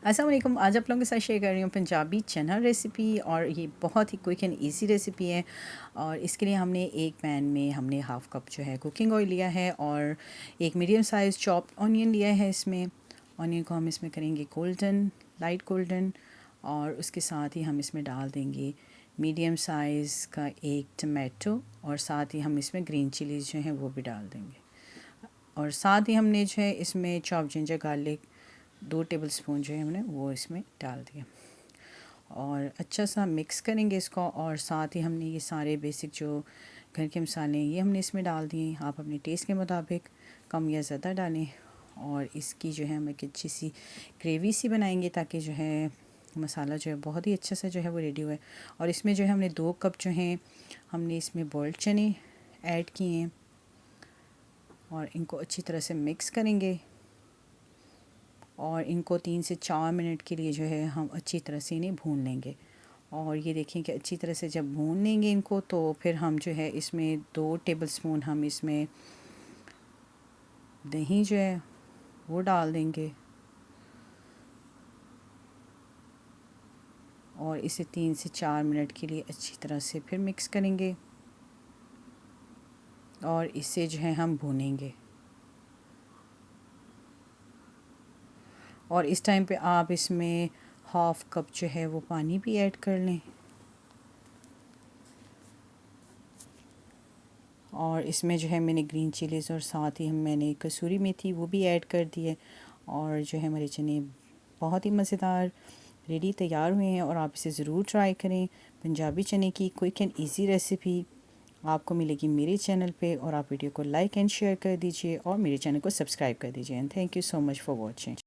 अस्सलाम वालेकुम। आज आप लोगों के साथ शेयर कर रही हूँ पंजाबी चना रेसिपी, और ये बहुत ही क्विक एंड इजी रेसिपी है। और इसके लिए हमने एक पैन में हमने हाफ़ कप जो है कुकिंग ऑयल लिया है, और एक मीडियम साइज़ चॉप्ड ऑनियन लिया है। इसमें ऑनियन को हम इसमें करेंगे गोल्डन, लाइट गोल्डन, और उसके साथ ही हम इसमें डाल देंगे मीडियम साइज़ का एक टमाटो, और साथ ही हम इसमें ग्रीन चिलीज़ जो हैं वो भी डाल देंगे। और साथ ही हमने जो है इसमें चॉप जिंजर गार्लिक 2 टेबलस्पून जो है हमने वो इसमें डाल दिया, और अच्छा सा मिक्स करेंगे इसको। और साथ ही हमने ये सारे बेसिक जो घर के मसाले हैं ये हमने इसमें डाल दिए। आप अपने टेस्ट के मुताबिक कम या ज़्यादा डालें। और इसकी जो है हम एक अच्छी सी ग्रेवी सी बनाएंगे, ताकि जो है मसाला जो है बहुत ही अच्छा सा जो है वो रेडी हुआ है। और इसमें जो है हमने 2 कप जो हैं हमने इसमें बॉइल्ड चने ऐड किए हैं, और इनको अच्छी तरह से मिक्स करेंगे। और इनको 3 से 4 मिनट के लिए जो है हम अच्छी तरह से इन्हें भून लेंगे। और ये देखें कि अच्छी तरह से जब भून लेंगे इनको, तो फिर हम जो है इसमें 2 टेबलस्पून हम इसमें दही जो है वो डाल देंगे, और इसे 3 से 4 मिनट के लिए अच्छी तरह से फिर मिक्स करेंगे, और इसे जो है हम भूनेंगे। और इस टाइम पे आप इसमें हाफ़ कप जो है वो पानी भी ऐड कर लें, और इसमें जो है मैंने ग्रीन चिलीज़ और साथ ही मैंने कसूरी मेथी वो भी ऐड कर दी है। और जो है हमारे चने बहुत ही मज़ेदार रेडी तैयार हुए हैं, और आप इसे ज़रूर ट्राई करें। पंजाबी चने की क्विक एंड इजी रेसिपी आपको मिलेगी मेरे चैनल पे, और आप वीडियो को लाइक एंड शेयर कर दीजिए, और मेरे चैनल को सब्सक्राइब कर दीजिए। And thank you so much for watching.